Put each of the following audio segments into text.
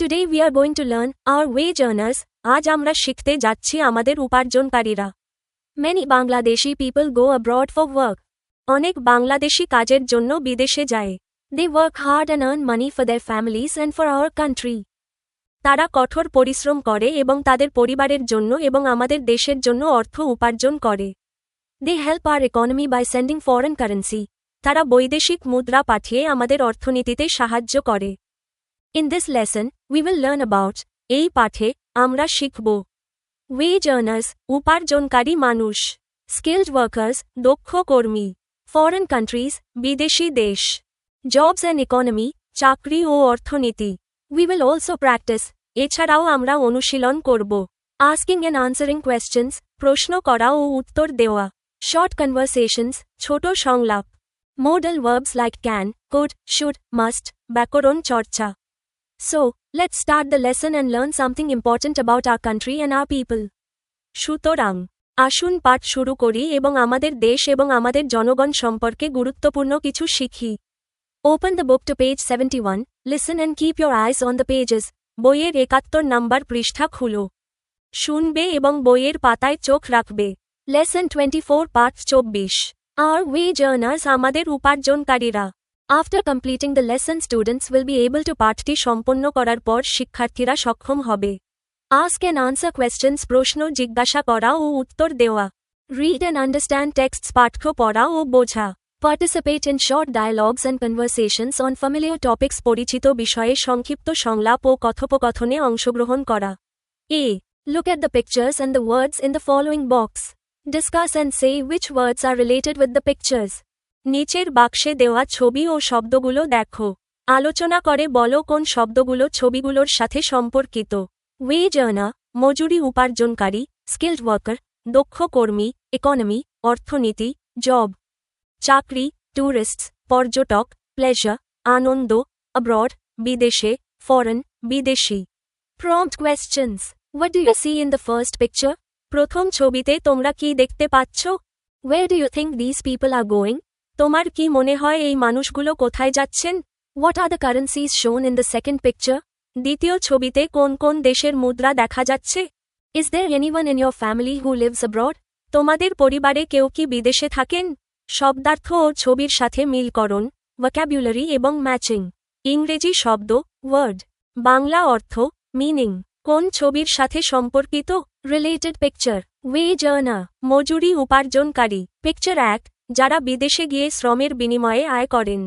Today we are going to learn our wage earners. আজ আমরা শিখতে যাচ্ছি আমাদের উপার্জনকারীরা। Many Bangladeshi people go abroad for work. অনেক বাংলাদেশি কাজের জন্য বিদেশে যায়। They work hard and earn money for their families and for our country. তারা কঠোর পরিশ্রম করে এবং তাদের পরিবারের জন্য এবং আমাদের দেশের জন্য অর্থ উপার্জন করে। They help our economy by sending foreign currency. তারা বৈদেশিক মুদ্রা পাঠিয়ে আমাদের অর্থনীতিতে সাহায্য করে। In this lesson, we will learn about এই পাঠে আমরা শিখব wage earners উপার্জনকারী মানুষ, skilled workers দক্ষ কর্মী, foreign countries বিদেশি দেশ, jobs and economy চাকরি ও অর্থনীতি। We will also practice এছাড়াও আমরা অনুশীলন করব asking and answering questions প্রশ্ন করা ও উত্তর দেওয়া, short conversations ছোট সংলাপ, modal verbs like can, could, should, must ব্যাকরণ চর্চা। So, let's start the lesson and learn something important about our country and our people. সুতরাং আসুন পাঠ শুরু করি এবং আমাদের দেশ এবং আমাদের জনগণ সম্পর্কে গুরুত্বপূর্ণ কিছু শিখি। Open the book to page 71, listen and keep your eyes on the pages. বইয়ের ৭১ নাম্বার পৃষ্ঠা খুলো। শুনবে এবং বইয়ের পাতায় চোখ রাখবে। Lesson 24 পাঠ 24। Our wage earners আমাদের উপার্জনকারীরা। After completing the lesson, students will be able to পাঠটি সম্পন্ন করার পর শিক্ষার্থীরা সক্ষম হবে ask and answer questions প্রশ্ন জিজ্ঞাসা করা ও উত্তর দেওয়া, read and understand texts পাঠ্য পড়া ও বোঝা, participate in short dialogues and conversations on familiar topics পরিচিত বিষয়ে সংক্ষিপ্ত সংলাপ ও কথোপকথনে অংশগ্রহণ করা। A. Look at the pictures and the words in the following box. Discuss and say which words are related with the pictures. নিচের বাক্সে দেওয়া ছবি ও শব্দগুলো দেখো। আলোচনা করে বলো কোন শব্দগুলো ছবিগুলোর সাথে সম্পর্কিত। wage earner মজুরি উপার্জনকারী, skilled worker দক্ষ কর্মী, economy অর্থনীতি, job চাকরি, tourists পর্যটক, pleasure আনন্দ, abroad বিদেশে, foreign বিদেশি। Prompt questions. What do you see in the first picture? প্রথম ছবিতে তোমরা কি দেখতে পাচ্ছ? Where do you think these people are going? তোমার কি মনে হয় এই মানুষগুলো কোথায় যাচ্ছেন? What are the currencies shown in the second picture? দ্বিতীয় ছবিতে কোন কোন দেশের মুদ্রা দেখা যাচ্ছে? Is there anyone in your family who lives abroad? তোমাদের পরিবারে কেউ কি বিদেশে থাকেন? শব্দার্থ ও ছবির সাথে মিলকরণ, vocabulary এবং ম্যাচিং। ইংরেজি শব্দ, word। বাংলা অর্থ, meaning। কোন ছবির সাথে সম্পর্কিত? Related picture, wage earner মজুরি উপার্জনকারী, picture 1 যারা বিদেশে গিয়ে শ্রমের বিনিময়ে আয় করেন,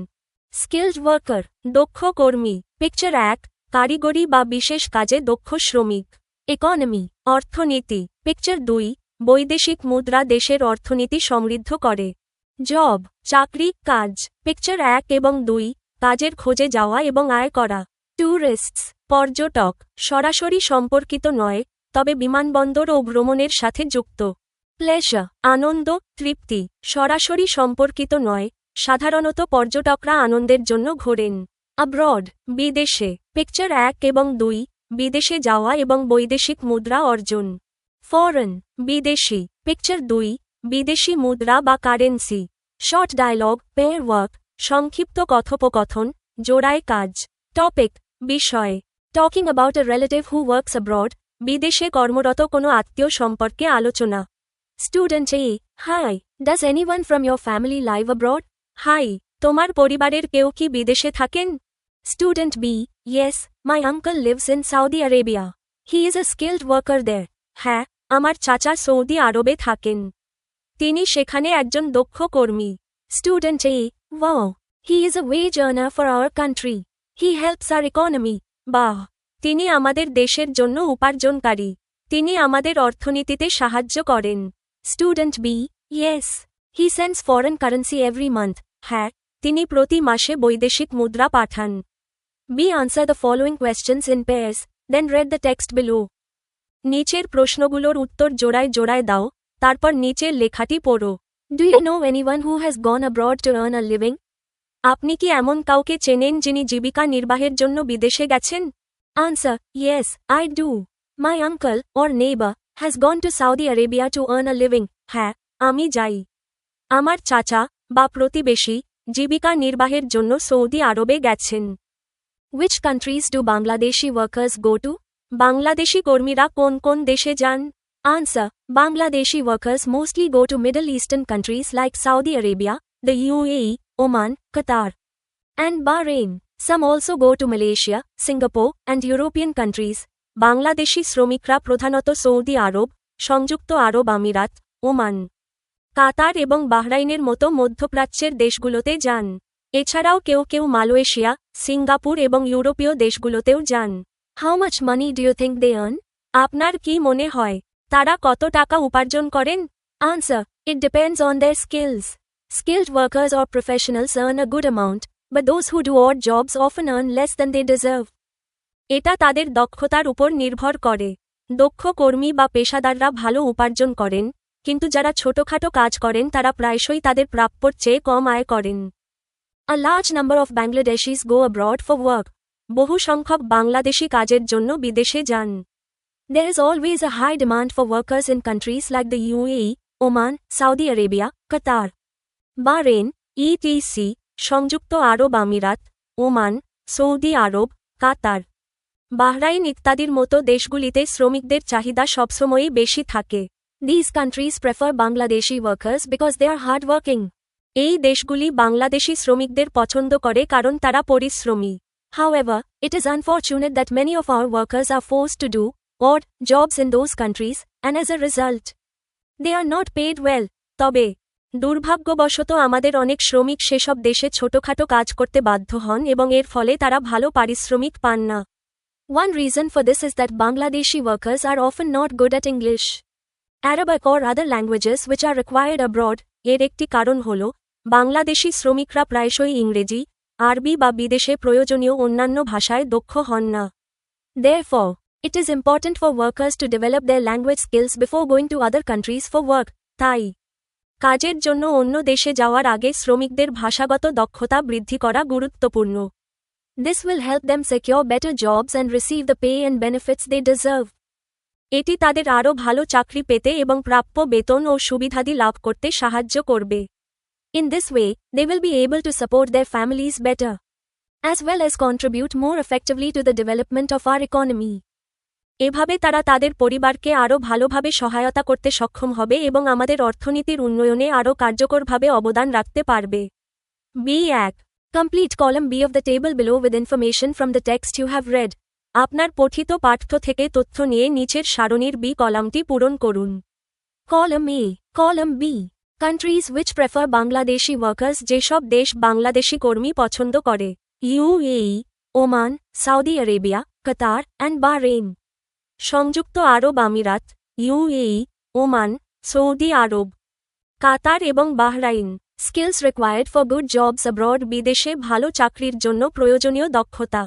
skilled worker দক্ষ কর্মী, picture 1 কারিগরি বা বিশেষ কাজে দক্ষ শ্রমিক, economy অর্থনীতি, picture 2 বৈদেশিক মুদ্রা দেশের অর্থনীতি সমৃদ্ধ করে, job চাকরি কাজ, picture 1 এবং 2 কাজের খোঁজে যাওয়া এবং আয় করা, tourists পর্যটক সরাসরি সম্পর্কিত নয় তবে বিমানবন্দর ও ভ্রমণের সাথে যুক্ত, pleasure আনন্দ তৃপ্তি সরাসরি সম্পর্কিত নয় সাধারণত পর্যটকরা আনন্দের জন্য ঘোরেন, abroad বিদেশে, picture 1 এবং 2 বিদেশে যাওয়া এবং বৈদেশিক মুদ্রা অর্জন, foreign বিদেশি, picture 2 বিদেশি মুদ্রা বা currency, short dialogue pair work সংক্ষিপ্ত কথোপকথন জোড়ায় কাজ, topic বিষয় talking about a relative who works abroad বিদেশে কর্মরত কোনো আত্মীয় সম্পর্কে আলোচনা, Student A. Hi, does anyone from your family live abroad? Hi, তোমার পরিবারের কেউ কি বিদেশে থাকেন? Student B. Yes, my uncle lives in Saudi Arabia. He is a skilled worker there. হ্যাঁ, আমার চাচা সৌদি আরবে থাকেন। তিনি সেখানে একজন দক্ষ কর্মী। Student A. Wow, he is a wage earner for our country. He helps our economy. বাহ, তিনি আমাদের দেশের জন্য উপার্জনকারী। তিনি আমাদের অর্থনীতিতে সাহায্য করেন। Student B. Yes, he sends foreign currency every month. হ্যাঁ, তিনি প্রতি মাসে বৈদেশিক মুদ্রা পাঠান। B. Answer the following questions in pairs, then read the text below. নিচের প্রশ্নগুলোর উত্তর জোড়ায় জোড়ায় দাও, তারপর নিচের লেখাটি পড়ো। Do you know anyone who has gone abroad to earn a living? আপনি কি এমন কাউকে চেনেন যিনি জীবিকা নির্বাহের জন্য বিদেশে গেছেন? Answer, yes, I do. My uncle, or neighbor, has gone to Saudi Arabia to earn a living. হ্যাঁ, আমি যাই। আমার চাচা বা প্রতিবেশী জীবিকা নির্বাহের জন্য সৌদি আরবে গেছেন। Which countries do Bangladeshi workers go to? Bangladeshi কর্মীরা কোন কোন দেশে যান? Answer. Bangladeshi workers mostly go to Middle Eastern countries like Saudi Arabia, the UAE, Oman, Qatar, and Bahrain. Some also go to Malaysia, Singapore, and European countries. Bangladeshi শ্রমিকরা প্রধানত Saudi আরব, সংযুক্ত আরব আমিরাত, ওমান, কাতার এবং বাহরাইনের মতো মধ্যপ্রাচ্যের দেশগুলোতে যান। এছাড়াও কেউ কেউ মালয়েশিয়া, সিঙ্গাপুর এবং ইউরোপীয় দেশগুলোতেও যান। How much money do you think they earn? আপনার কি মনে হয় তারা কত টাকা উপার্জন করেন? Answer. It depends on their skills. Skilled workers or professionals earn a good amount, but those who do odd jobs often earn less than they deserve. এটা তাদের দক্ষতার উপর নির্ভর করে। দক্ষ কর্মী বা পেশাদাররা ভালো উপার্জন করেন, কিন্তু যারা ছোটখাটো কাজ করেন তারা প্রায়শই তাদের প্রাপ্যর চেয়ে কম আয় করেন। A large number of Bangladeshis go abroad for work. বহু সংখ্যক বাংলাদেশি কাজের জন্য বিদেশে যান। There is always a high demand for workers in countries like the UAE, Oman, Saudi Arabia, Qatar, Bahrain, etc., সংযুক্ত আরব আমিরাত, ওমান, সৌদি আরব, কাতার, বাহরাইন ইত্যাদির মতো দেশগুলিতে শ্রমিকদের চাহিদা সবসময়ই বেশি থাকে। These countries prefer Bangladeshi workers because they are hardworking. এই দেশগুলি বাংলাদেশি শ্রমিকদের পছন্দ করে কারণ তারা পরিশ্রমী। However, it is unfortunate that many of our workers are forced to do odd jobs in those countries, and as a result, they are not paid well. তবে দুর্ভাগ্যবশত আমাদের অনেক শ্রমিক সেসব দেশে ছোটখাটো কাজ করতে বাধ্য হন এবং এর ফলে তারা ভালো পারিশ্রমিক পান না। One reason for this is that Bangladeshi workers are often not good at English, Arabic or other languages which are required abroad. এর একটি কারণ হল বাংলাদেশি শ্রমিকরা প্রায়শই ইংরেজি, আরবি বা বিদেশে প্রয়োজনীয় অন্যান্য ভাষায় দক্ষ হন না। Therefore, it is important for workers to develop their language skills before going to other countries for work. তাই কাজের জন্য অন্য দেশে যাওয়ার আগে শ্রমিকদের ভাষাগত দক্ষতা বৃদ্ধি করা গুরুত্বপূর্ণ। This will help them secure better jobs and receive the pay and benefits they deserve. এটি তাদের আরও ভালো চাকরি পেতে এবং প্রাপ্য বেতন ও সুবিধাদি লাভ করতে সাহায্য করবে। In this way, they will be able to support their families better, as well as contribute more effectively to the development of our economy. এভাবে তারা তাদের পরিবারকে আরও ভালোভাবে সহায়তা করতে সক্ষম হবে এবং আমাদের অর্থনীতির উন্নয়নে আরও কার্যকরভাবে অবদান রাখতে পারবে। B1. Complete column B of the table below with information from the text you have read. আপনার পঠিত পাঠ্য থেকে তথ্য নিয়ে নিচের সারণীর বি কলামটি পূরণ করুন। Column A. Column B. Countries which prefer Bangladeshi workers. যেসব দেশ বাংলাদেশি কর্মী পছন্দ করে। UAE, Oman, Saudi Arabia, Qatar and Bahrain. সংযুক্ত আরব আমিরাত, UAE, ওমান, সৌদি আরব, কাতার এবং Bahrain. Skills required for good jobs abroad. বিদেশে ভালো চাকরির জন্য প্রয়োজনীয় দক্ষতা।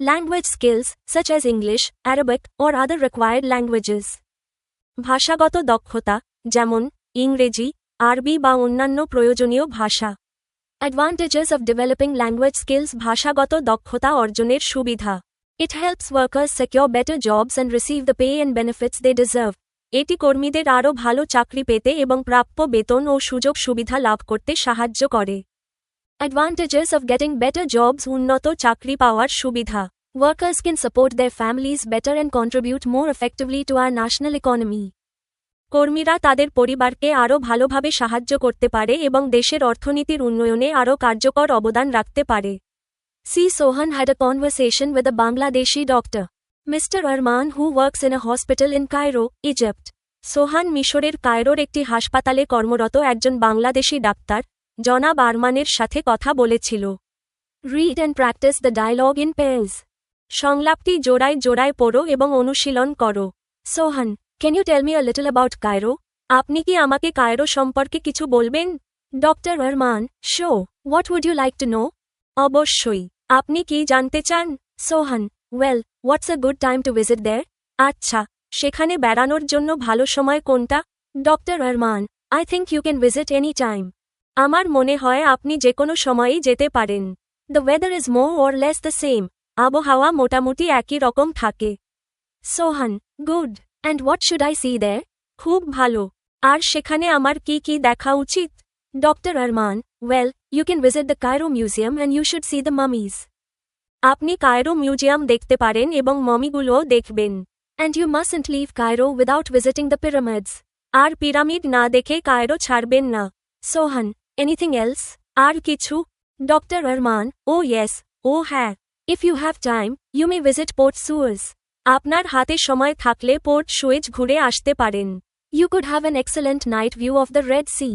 Language skills, such as English, Arabic, or other required languages. ভাষাগত দক্ষতা, যেমন ইংরেজি, আরবি বা অন্যান্য প্রয়োজনীয় ভাষা। Advantages of developing language skills. ভাষাগত দক্ষতা অর্জনের সুবিধা। It helps workers secure better jobs and receive the pay and benefits they deserve. এটি কর্মীদের আরও ভালো চাকরি পেতে এবং প্রাপ্য বেতন ও সুযোগ সুবিধা লাভ করতে সাহায্য করে। Advantages of getting better jobs. উন্নত চাকরি পাওয়ার সুবিধা। Workers can support their families better and contribute more effectively to our national economy. কর্মীরা তাদের পরিবারকে আরও ভালোভাবে সাহায্য করতে পারে এবং দেশের অর্থনীতির উন্নয়নে আরও কার্যকর অবদান রাখতে পারে। C. Sohan had a conversation with a Bangladeshi doctor, Mr. Arman, who works in a hospital in Cairo, Egypt. সোহান মিশরের কায়রোর একটি হাসপাতালে কর্মরত একজন বাংলাদেশি ডাক্তার, জনাব আরমানের সাথে কথা বলেছিল। Read and practice the dialogue in pairs. সংলাপটি জোড়ায় জোড়ায় পড়ো এবং অনুশীলন করো। সোহান, can you tell me a little about Cairo? আপনি কি আমাকে কায়রো সম্পর্কে কিছু বলবেন? Doctor Arman, sure. What would you like to know? অবশ্যই। আপনি কি জানতে চান? সোহান, well, what's a good time to visit there? আচ্ছা, সেখানে বেড়ানোর জন্য ভালো সময় কোনটা? Doctor Arman, I think you can visit any time. আমার মনে হয় আপনি যে কোনো সময়ই যেতে পারেন। The weather is more or less the same. আবহাওয়া মোটামুটি একই রকম থাকে। সোহান, good. And what should I see there? খুব ভালো। আর সেখানে আমার কি কি দেখা উচিত? Doctor Arman, well, you can visit the Cairo Museum and you should see the mummies. আপনি কায়রো মিউজিয়াম দেখতে পারেন এবং মমিগুলোও দেখবেন। And you mustn't leave Cairo without visiting the pyramids. আর পিরামিড না দেখে কায়রো ছাড়বেন না। সোহান, এনিথিং এলস? আর কিছু? ডক্টর আরমান, ও ইয়েস, ও হ্যাঁ। If you have time, you may visit port Suez. আপনার হাতে সময় থাকলে পোর্ট সুয়েজ ঘুরে আসতে পারেন। You could have an excellent night view of the Red Sea.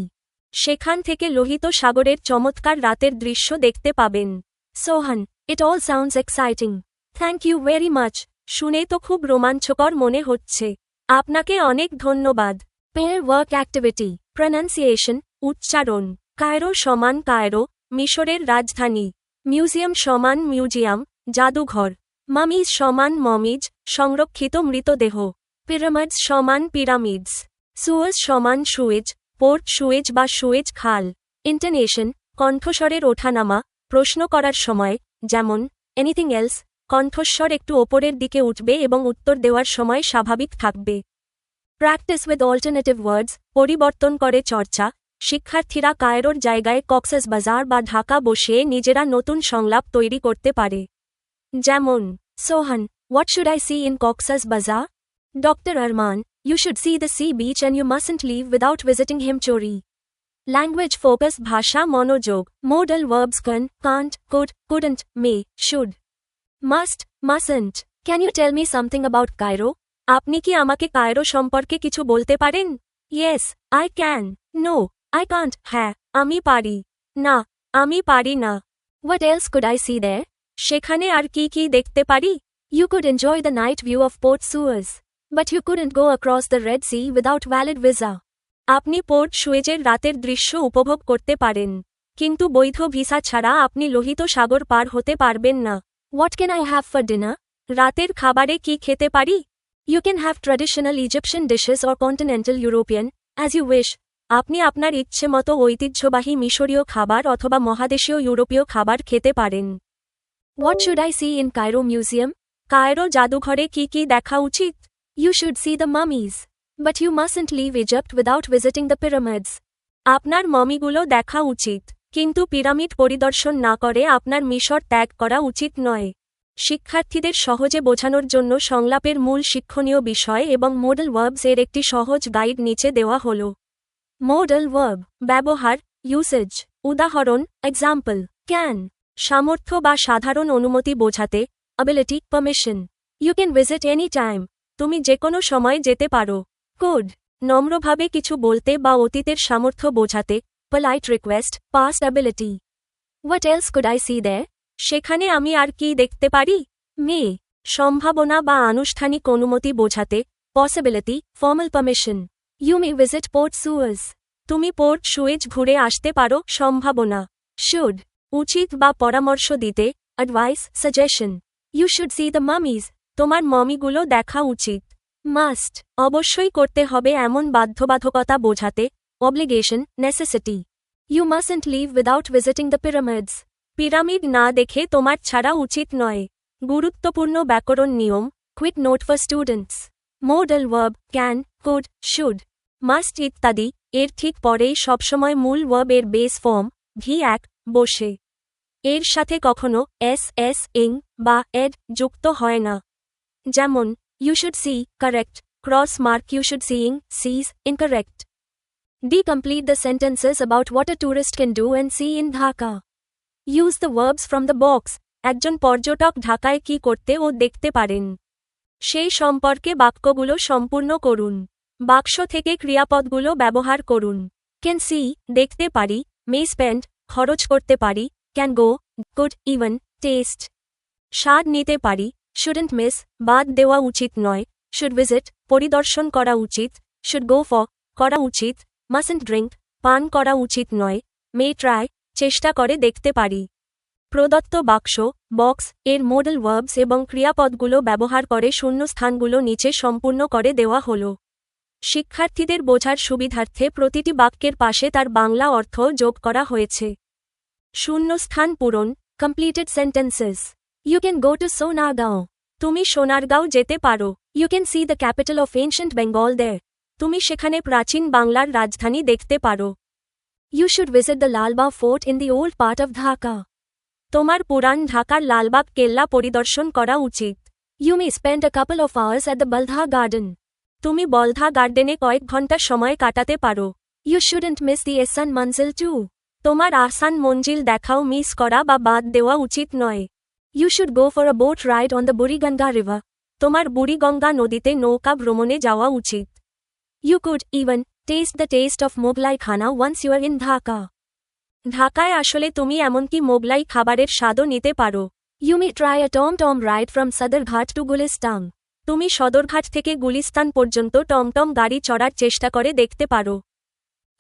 সেখান থেকে লোহিত সাগরের চমৎকার রাতের দৃশ্য দেখতে পাবেন। Sohan, it all sounds exciting. Thank you very much. শুনে তো খুব রোমাঞ্চকর মনে হচ্ছে। আপনাকে অনেক ধন্যবাদ। Pair work activity. প্রনাউন্সিয়েশন, উচ্চারণ। কায়রো সমান কায়রো, মিশরের রাজধানী। মিউজিয়াম সমান মিউজিয়াম, জাদুঘর। মামিজ সমান মমিজ, সংরক্ষিত মৃতদেহ। পিরামিডস সমান পিরামিডস। সুয়েজ সমান সুয়েজ, পোর্ট সুয়েজ বা সুয়েজ খাল। ইন্টোনেশন, কণ্ঠস্বরের ওঠানামা, প্রশ্ন করার সময়, যেমন এনিথিং এলস, কণ্ঠস্বর একটু ওপরের দিকে উঠবে এবং উত্তর দেওয়ার সময় স্বাভাবিক থাকবে। প্র্যাকটিস উইথ অল্টারনেটিভ ওয়ার্ডস, পরিবর্তন করে চর্চা। শিক্ষার্থীরা কায়রোর জায়গায় কক্সেস বাজার বা ঢাকা বসিয়ে নিজেরা নতুন সংলাপ তৈরি করতে পারে। যেমন, Sohan, what should I see in Cox's Bazar? Doctor Arman, you should see the sea beach and you mustn't leave without visiting Himchari. Language focus, ভাষা মনোযোগ। Modal verbs can, can't, could, couldn't, may, should. Must, mustn't. Can you tell me something about Cairo? আপনি কি আমাকে Cairo সম্পর্কে কিছু বলতে পারেন? Yes, I can. No, I can't. হ্যাঁ, আমি পারি। না, আমি পারি না। What else could I see there? সেখানে আর কি কি দেখতে পারি? You could enjoy the night view of Port Suez, but you couldn't go across the Red Sea without valid visa. আপনি পোর্ট সুয়েজের রাতের দৃশ্য উপভোগ করতে পারেন, কিন্তু বৈধ ভিসা ছাড়া আপনি লোহিত সাগর পার হতে পারবেন না। What can I have for dinner? রাতের খাবারে কি খেতে পারি? You can have traditional Egyptian dishes or continental European, as you wish. আপনি আপনার ইচ্ছে মতো ঐতিহ্যবাহী মিশরীয় খাবার অথবা মহাদেশীয় ইউরোপীয় খাবার খেতে পারেন। What should I see in Cairo museum? Cairo জাদুঘরে কি কি দেখা উচিত? You should see the mummies, but you mustn't leave Egypt without visiting the pyramids. আপনার মমিগুলো দেখা উচিত, কিন্তু পিরামিড পরিদর্শন না করে আপনার মিশর ত্যাগ করা উচিত নয়। শিক্ষার্থীদের সহজে বোঝানোর জন্য সংলাপের মূল শিক্ষণীয় বিষয় এবং মোডাল ভার্বস এর একটি সহজ গাইড নিচে দেওয়া হল। মোডাল ভার্ব, ব্যবহার, ইউসেজ। উদাহরণ, এক্সাম্পল, ক্যান, সামর্থ্য বা সাধারণ অনুমতি বোঝাতে, ability, permission. You can visit any time, তুমি যে কোনো সময় যেতে পারো। কুড, নম্রভাবে কিছু বলতে বা অতীতের সামর্থ্য বোঝাতে, polite request, past ability. What else could I see there? সেখানে আমি আর কি দেখতে পারি? মে, সম্ভাবনা বা আনুষ্ঠানিক অনুমতি বোঝাতে, possibility, formal permission. You may visit port Suez, তুমি পোর্ট সুয়েজ ঘুরে আসতে পারো, সম্ভাবনা। শুড, উচিত বা পরামর্শ দিতে, advice, suggestion. You should see the mummies, তোমার মমিগুলো দেখা উচিত। মাস্ট, অবশ্যই করতে হবে এমন বাধ্যবাধকতা বোঝাতে, obligation, necessity. You mustn't leave without visiting the pyramids, pyramid না দেখে তোমার ছাড়া উচিত নয়। গুরুত্বপূর্ণ ব্যাকরণ নিয়ম, quick note for students. Modal verb, can, could, should, must ইত্যাদি এর ঠিক পরেই সবসময় মূল ভার্ব এর বেস ফর্ম, ভি1, বসে। এর সাথে কখনো এস, ইং বা এড যুক্ত হয় না। যেমন, you should see, correct, cross mark you should seeing, sees, incorrect. D complete the sentences about what a tourist can do and see in Dhaka. Use the verbs from the box, একজন পর্যটক ঢাকায় কি করতে ও দেখতে পারেন, সেই সম্পর্কে বাক্যগুলো সম্পূর্ণ করুন। বাক্স থেকে ক্রিয়াপদগুলো ব্যবহার করুন। ক্যান সি, দেখতে পারি, মে স্পেন্ড, খরচ করতে পারি, can go, could, even, test, স্বাদ নিতে পারি, শুডন্ট মিস, বাদ দেওয়া উচিত নয়, শুড ভিজিট, পরিদর্শন করা উচিত, শুড গো ফর, করা উচিত, মাস্টন্ট ড্রিঙ্ক, পান করা উচিত নয়, মে ট্রাই, চেষ্টা করে দেখতে পারি। প্রদত্ত বাক্স, বক্স এর মোডাল ভার্বস এবং ক্রিয়াপদগুলো ব্যবহার করে শূন্যস্থানগুলো নিচে সম্পূর্ণ করে দেওয়া হল। শিক্ষার্থীদের বোঝার সুবিধার্থে প্রতিটি বাক্যের পাশে তার বাংলা অর্থ যোগ করা হয়েছে। শূন্যস্থান পূরণ, completed sentences. You can go to Sonargaon, তুমি সোনারগাঁও যেতে পারো। You can see the capital of ancient Bengal there, তুমি সেখানে প্রাচীন বাংলার রাজধানী দেখতে পারো। You should visit the Lalbagh fort in the old part of Dhaka, তোমার পুরান ঢাকার লালবাগ কেল্লা পরিদর্শন করা উচিত। You may spend a couple of hours at the Baldha garden. তুমি বলধা গার্ডেনে কয়েক ঘন্টা সময় কাটাতে পারো। You shouldn't miss the Ahsan Manzil too. তোমার আহসান মঞ্জিল দেখাও মিস করা বা বাদ দেওয়া উচিত নয়। You should go for a boat ride on the Buriganga river. তোমার বুড়িগঙ্গা নদীতে নৌকা ভ্রমণে যাওয়া উচিত। You could even taste the taste of Mughlai khana once you are in Dhaka. ঢাকায় আসলে তুমি এমনকি মোগলাই খাবারের স্বাদও নিতে পারো। You may try a tom ride from Sadarghat to Gulistan. তুমি সদরঘাট থেকে গুলিস্তান পর্যন্ত টমটম গাড়ি চড়ার চেষ্টা করে দেখতে পারো।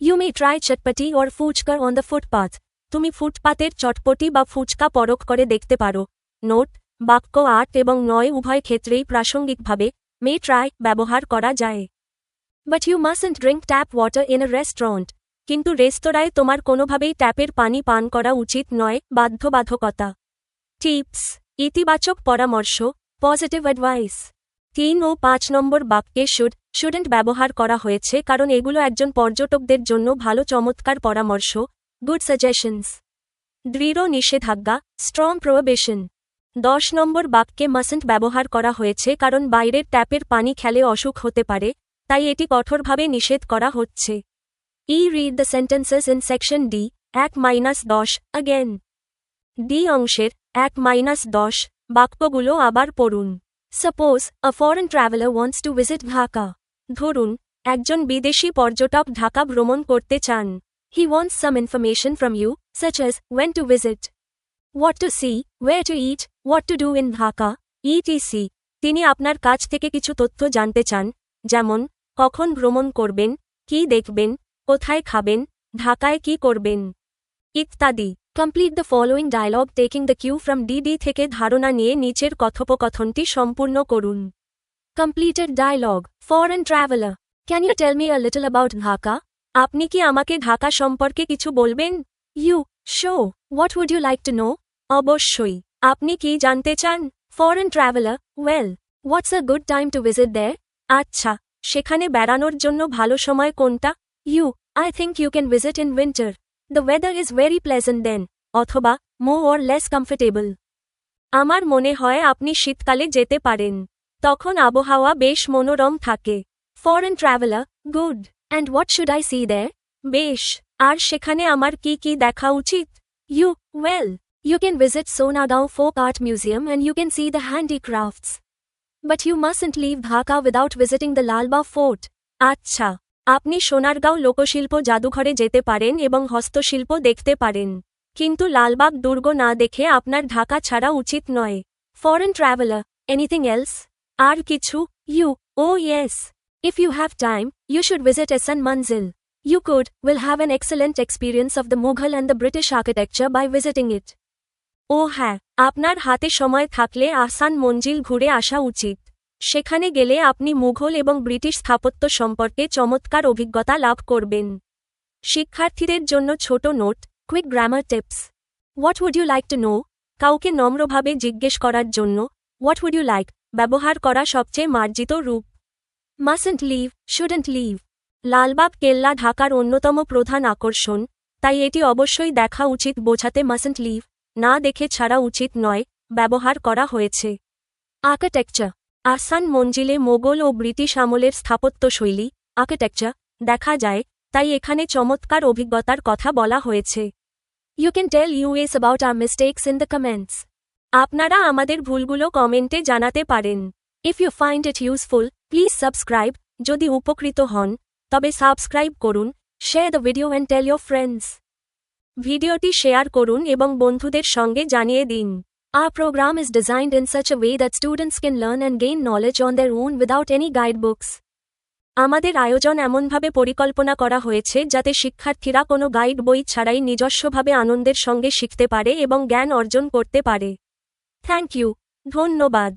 You may try chotpoti or fuchka on the footpath. তুমি ফুটপাতের চটপটি বা ফুচকা পরখ করে দেখতে পারো। নোট, বাক্য ৮ এবং ৯ উভয় ক্ষেত্রেই প্রাসঙ্গিকভাবে মে ট্রাই ব্যবহার করা যায়। But you mustn't drink tap water in a restaurant. কিন্তু রেস্তোরাঁয় তোমার কোনোভাবেই ট্যাপের পানি পান করা উচিত নয়, বাধ্যবাধকতা। টিপস, ইতিবাচক পরামর্শ, পজিটিভ অ্যাডভাইস। ৩ ও ৫ নম্বর বাক্যে শুডন্ট ব্যবহার করা হয়েছে কারণ এগুলো একজন পর্যটকদের জন্য ভালো চমৎকার পরামর্শ, গুড সাজেশনস। দৃঢ় নিষেধাজ্ঞা, স্ট্রং প্রোহিবিশন। ১০ নম্বর বাক্যে মাস্টন্ট ব্যবহার করা হয়েছে কারণ বাইরের ট্যাপের পানি খেলে অসুখ হতে পারে, তাই এটি কঠোরভাবে নিষেধ করা হচ্ছে। Read the sentences in section D ১-১০ অ্যাগেন। ডি অংশের ১-১০ বাক্যগুলো আবার পড়ুন। Suppose a foreign traveller wants to visit Dhaka. ধরুন, একজন বিদেশি পর্যটক ঢাকা ভ্রমণ করতে চান। He wants some information from you, such as when to visit, what to see, where to eat, what to do in Dhaka, etc. তিনি আপনার কাছ থেকে কিছু তথ্য জানতে চান, যেমন কখন ভ্রমণ করবেন, কি দেখবেন, কোথায় খাবেন, ঢাকায় কি করবেন, ইত্যাদি। Complete the following dialogue taking the cue from DD থেকে ধারণা নিয়ে নিচের কথোপকথনটি সম্পূর্ণ করুন। Completed dialogue. Foreign traveller, can you tell me a little about Dhaka? আপনি কি আমাকে ঢাকা সম্পর্কে কিছু বলবেন? You sure, what would you like to know? অবশ্যই। আপনি কি জানতে চান? Foreign traveller, well, what's a good time to visit there? আচ্ছা, সেখানে বেড়ানোর জন্য ভালো সময় কোনটা? You, I think you can visit in winter. The weather is very pleasant then. অথবা মোর অর লেস কমফোর্টেবল। আমার মনে হয় আপনি শীতকালে যেতে পারেন। তখন আবহাওয়া বেশ মনোরম থাকে। Foreign traveller, good. And what should I see there? বেশ। আর সেখানে আমার কি কি দেখা উচিত? You, well, you can visit Sonagaon Folk Art Museum and you can see the handicrafts. But you mustn't leave Dhaka without visiting the Lalbagh Fort. আচ্ছা, আপনি সোনারগাঁও লোকশিল্প জাদুঘরে যেতে পারেন এবং হস্তশিল্প দেখতে পারেন। কিন্তু লালবাগ দুর্গ না দেখে আপনার ঢাকা ছাড়া উচিত নয়। Foreign traveller, anything else? আর কিছু? You, oh yes. If you have time, you should visit Ehsan Manzil. You will have an excellent experience of the Mughal and the British architecture by visiting it. ও হ্যাঁ, আপনার হাতে সময় থাকলে আহসান মঞ্জিল ঘুরে আসা উচিত। সেখানে গেলে আপনি মুঘল এবং ব্রিটিশ স্থাপত্য সম্পর্কে চমৎকার অভিজ্ঞতা লাভ করবেন। শিক্ষার্থীদের জন্য ছোট note, quick grammar tips. What would you like to know? কাউকে নম্রভাবে জিজ্ঞেস করার জন্য হোয়াট উড ইউ লাইক ব্যবহার করা সবচেয়ে মার্জিত রূপ। মাস্টন্ট লিভ, শুডন্ট লিভ। লালবাগ কেল্লা ঢাকার অন্যতম প্রধান আকর্ষণ, তাই এটি অবশ্যই দেখা উচিত বোঝাতে মাস্টন্ট লিভ, না দেখে ছাড়া উচিত নয়, ব্যবহার করা হয়েছে। আর্কিটেকচার, আহসান মঞ্জিলে মোগল ও ব্রিটিশ আমলের স্থাপত্যশৈলী, আর্কিটেকচার দেখা যায়, তাই এখানে চমৎকার অভিজ্ঞতার কথা বলা হয়েছে। You can tell us about our mistakes in the comments. আপনারা আমাদের ভুলগুলো কমেন্টে জানাতে পারেন। If you find it useful, please subscribe. যদি উপকৃত হন, তবে সাবস্ক্রাইব করুন, share the video and tell your friends. ভিডিওটি শেয়ার করুন এবং বন্ধুদের সঙ্গে জানিয়ে দিন। Our program is designed in such a way that students can learn and gain knowledge on their own without any guidebooks. আমাদের আয়োজন এমনভাবে পরিকল্পনা করা হয়েছে যাতে শিক্ষার্থীরা কোনো গাইড বই ছাড়াই নিজস্বভাবে আনন্দের সঙ্গে শিখতে পারে এবং জ্ঞান অর্জন করতে পারে। থ্যাংক ইউ, ধন্যবাদ।